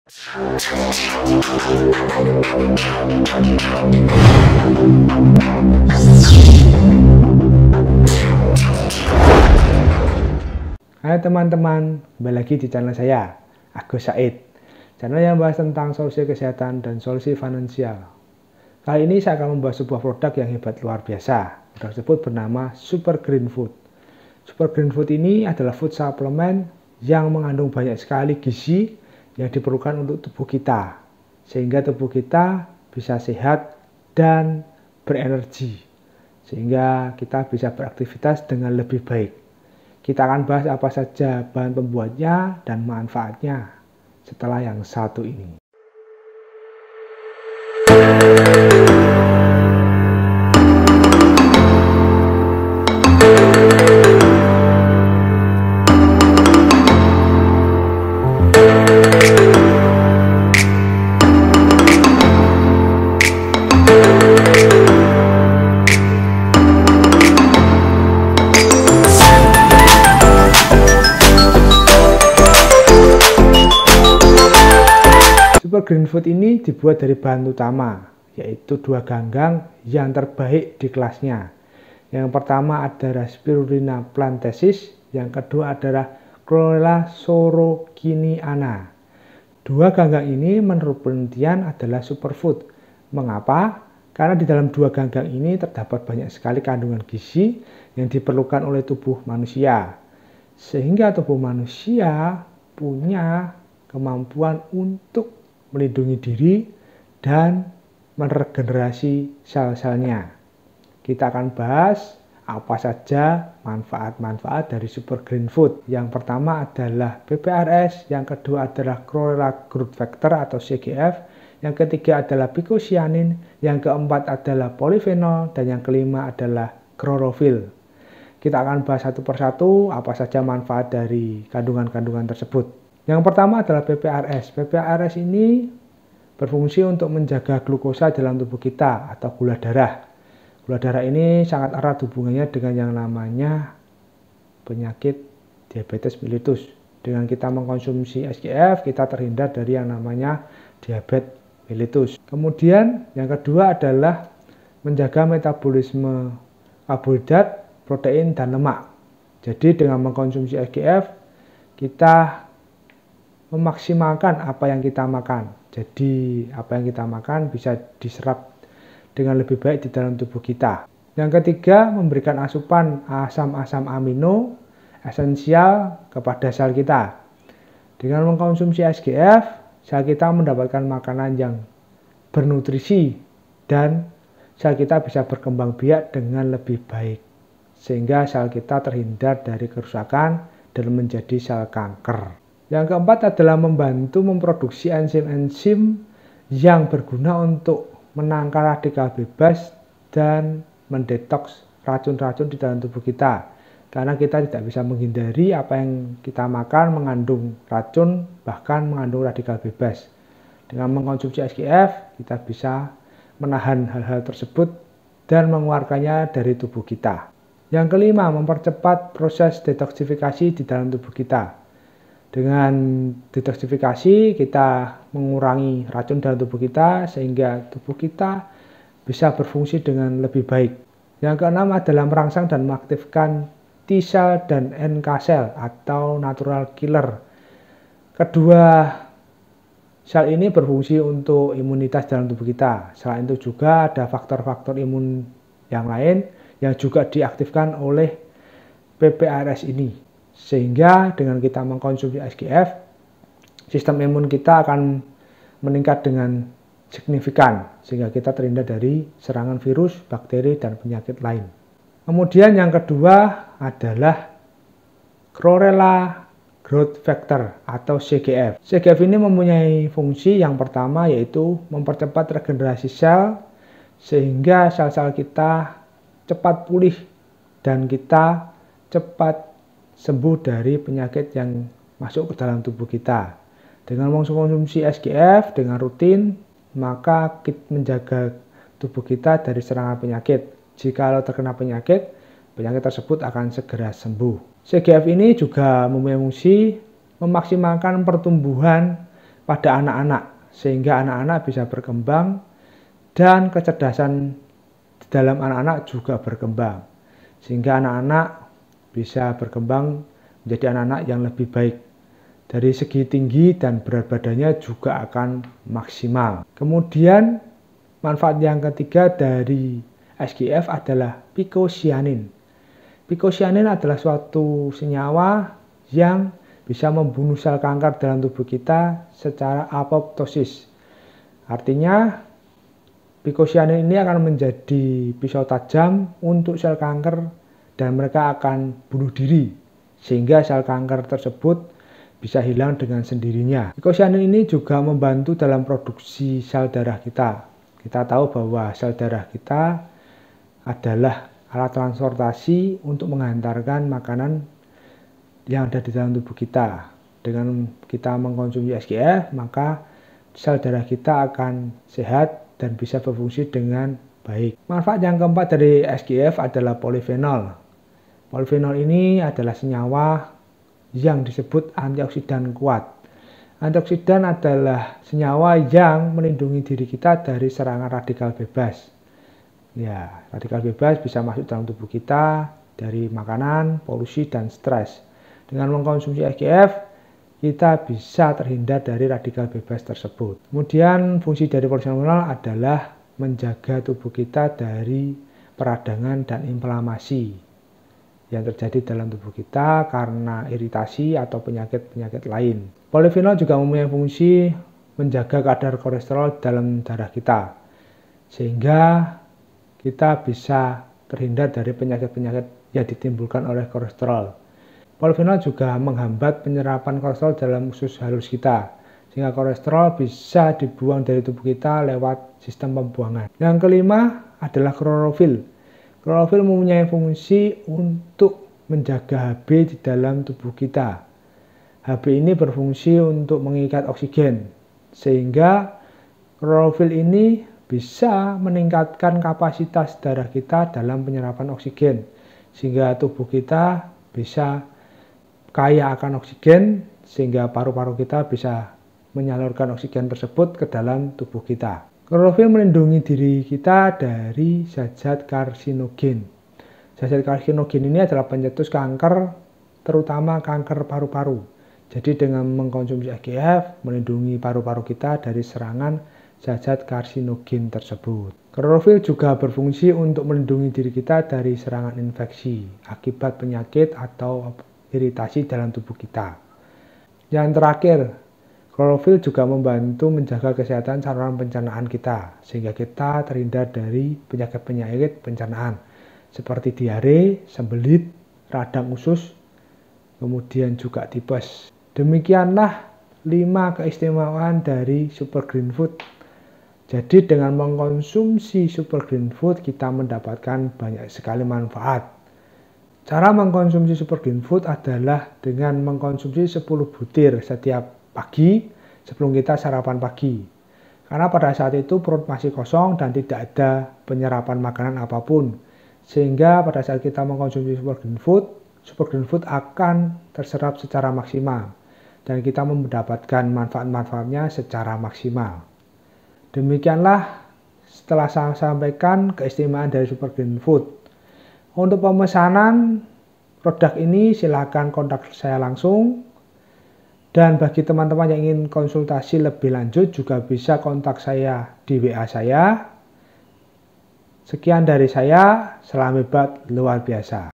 Hai teman-teman, kembali lagi di channel saya, Agus Said. Channel yang membahas tentang solusi kesehatan dan solusi finansial. Kali ini saya akan membahas sebuah produk yang hebat luar biasa. Produk tersebut bernama Super Green Food. Super Green Food ini adalah food suplemen yang mengandung banyak sekali gizi yang diperlukan untuk tubuh kita, sehingga tubuh kita bisa sehat dan berenergi, sehingga kita bisa beraktivitas dengan lebih baik. Kita akan bahas apa saja bahan pembuatnya dan manfaatnya setelah yang satu ini. Super Green Food ini dibuat dari bahan utama, yaitu 2 ganggang yang terbaik di kelasnya. Yang pertama adalah Spirulina plantensis, yang kedua adalah Chlorella sorokiniana. 2 ganggang ini menurut penelitian adalah superfood. Mengapa? Karena di dalam 2 ganggang ini terdapat banyak sekali kandungan gizi yang diperlukan oleh tubuh manusia. Sehingga tubuh manusia punya kemampuan untuk melindungi diri dan meregenerasi sel-selnya. Kita akan bahas apa saja manfaat-manfaat dari Super Green Food. Yang pertama adalah PPRS, yang kedua adalah Chlorella Growth Factor atau CGF, yang ketiga adalah Phycocyanin, yang keempat adalah polyphenol, dan yang kelima adalah chlorophyll. Kita akan bahas satu persatu apa saja manfaat dari kandungan-kandungan tersebut. Yang pertama adalah PPRS. PPRS ini berfungsi untuk menjaga glukosa dalam tubuh kita atau gula darah. Gula darah ini sangat erat hubungannya dengan yang namanya penyakit diabetes mellitus. Dengan kita mengkonsumsi SGF, kita terhindar dari yang namanya diabetes mellitus. Kemudian yang kedua adalah menjaga metabolisme karbohidrat, protein, dan lemak. Jadi dengan mengkonsumsi SGF, kita memaksimalkan apa yang kita makan. Jadi apa yang kita makan bisa diserap dengan lebih baik di dalam tubuh kita. Yang ketiga, memberikan asupan asam-asam amino esensial kepada sel kita. Dengan mengkonsumsi SGF, sel kita mendapatkan makanan yang bernutrisi dan sel kita bisa berkembang biak dengan lebih baik. Sehingga sel kita terhindar dari kerusakan dan menjadi sel kanker. Yang keempat adalah membantu memproduksi enzim-enzim yang berguna untuk menangkal radikal bebas dan mendetoks racun-racun di dalam tubuh kita. Karena kita tidak bisa menghindari apa yang kita makan mengandung racun, bahkan mengandung radikal bebas. Dengan mengkonsumsi SGF, kita bisa menahan hal-hal tersebut dan mengeluarkannya dari tubuh kita. Yang kelima, mempercepat proses detoksifikasi di dalam tubuh kita. Dengan detoksifikasi, kita mengurangi racun dalam tubuh kita sehingga tubuh kita bisa berfungsi dengan lebih baik. Yang keenam adalah merangsang dan mengaktifkan T-cell dan NK cell atau natural killer. Kedua sel ini berfungsi untuk imunitas dalam tubuh kita. Selain itu juga ada faktor-faktor imun yang lain yang juga diaktifkan oleh PPRS ini. Sehingga dengan kita mengkonsumsi SGF, sistem imun kita akan meningkat dengan signifikan, sehingga kita terhindar dari serangan virus, bakteri, dan penyakit lain. Kemudian yang kedua adalah Chlorella Growth Factor atau CGF. CGF ini mempunyai fungsi yang pertama yaitu mempercepat regenerasi sel, sehingga sel-sel kita cepat pulih dan kita cepat sembuh dari penyakit yang masuk ke dalam tubuh kita. Dengan mengkonsumsi SGF dengan rutin, maka kita menjaga tubuh kita dari serangan penyakit. Jika terkena penyakit, penyakit tersebut akan segera sembuh. CGF ini juga mempunyai fungsi memaksimalkan pertumbuhan pada anak-anak, sehingga anak-anak bisa berkembang dan kecerdasan di dalam anak-anak juga berkembang, sehingga anak-anak bisa berkembang menjadi anak-anak yang lebih baik. Dari segi tinggi dan berat badannya juga akan maksimal. Kemudian manfaat yang ketiga dari SGF adalah phycocyanin. Phycocyanin adalah suatu senyawa yang bisa membunuh sel kanker dalam tubuh kita secara apoptosis. Artinya phycocyanin ini akan menjadi pisau tajam untuk sel kanker dan mereka akan bunuh diri, sehingga sel kanker tersebut bisa hilang dengan sendirinya. Phycocyanin ini juga membantu dalam produksi sel darah kita. Kita tahu bahwa sel darah kita adalah alat transportasi untuk mengantarkan makanan yang ada di dalam tubuh kita. Dengan kita mengkonsumsi SGF, maka sel darah kita akan sehat dan bisa berfungsi dengan baik. Manfaat yang keempat dari SGF adalah polifenol. Polifenol ini adalah senyawa yang disebut antioksidan kuat. Antioksidan adalah senyawa yang melindungi diri kita dari serangan radikal bebas. Ya, radikal bebas bisa masuk dalam tubuh kita dari makanan, polusi, dan stres. Dengan mengkonsumsi SGF, kita bisa terhindar dari radikal bebas tersebut. Kemudian fungsi dari polifenol adalah menjaga tubuh kita dari peradangan dan inflamasi yang terjadi dalam tubuh kita karena iritasi atau penyakit-penyakit lain. Polifenol juga mempunyai fungsi menjaga kadar kolesterol dalam darah kita, sehingga kita bisa terhindar dari penyakit-penyakit yang ditimbulkan oleh kolesterol. Polifenol juga menghambat penyerapan kolesterol dalam usus halus kita, sehingga kolesterol bisa dibuang dari tubuh kita lewat sistem pembuangan. Yang kelima adalah klorofil. Klorofil mempunyai fungsi untuk menjaga Hb di dalam tubuh kita. Hb ini berfungsi untuk mengikat oksigen, sehingga klorofil ini bisa meningkatkan kapasitas darah kita dalam penyerapan oksigen, sehingga tubuh kita bisa kaya akan oksigen, sehingga paru-paru kita bisa menyalurkan oksigen tersebut ke dalam tubuh kita. Klorofil melindungi diri kita dari zat-zat karsinogen. Zat-zat karsinogen ini adalah pencetus kanker, terutama kanker paru-paru. Jadi dengan mengkonsumsi SGF, melindungi paru-paru kita dari serangan zat-zat karsinogen tersebut. Klorofil juga berfungsi untuk melindungi diri kita dari serangan infeksi akibat penyakit atau iritasi dalam tubuh kita. Yang terakhir, klorofil juga membantu menjaga kesehatan saluran pencernaan kita, sehingga kita terhindar dari penyakit-penyakit pencernaan seperti diare, sembelit, radang usus, kemudian juga tipes. Demikianlah 5 keistimewaan dari Super Green Food. Jadi dengan mengkonsumsi Super Green Food kita mendapatkan banyak sekali manfaat. Cara mengkonsumsi Super Green Food adalah dengan mengkonsumsi 10 butir setiap pagi sebelum kita sarapan pagi. Karena pada saat itu perut masih kosong dan tidak ada penyerapan makanan apapun. Sehingga pada saat kita mengkonsumsi Super Green Food akan terserap secara maksimal. Dan kita mendapatkan manfaat-manfaatnya secara maksimal. Demikianlah setelah saya sampaikan keistimewaan dari Super Green Food. Untuk pemesanan produk ini silakan kontak saya langsung. Dan bagi teman-teman yang ingin konsultasi lebih lanjut juga bisa kontak saya di WA saya. Sekian dari saya, salam hebat luar biasa.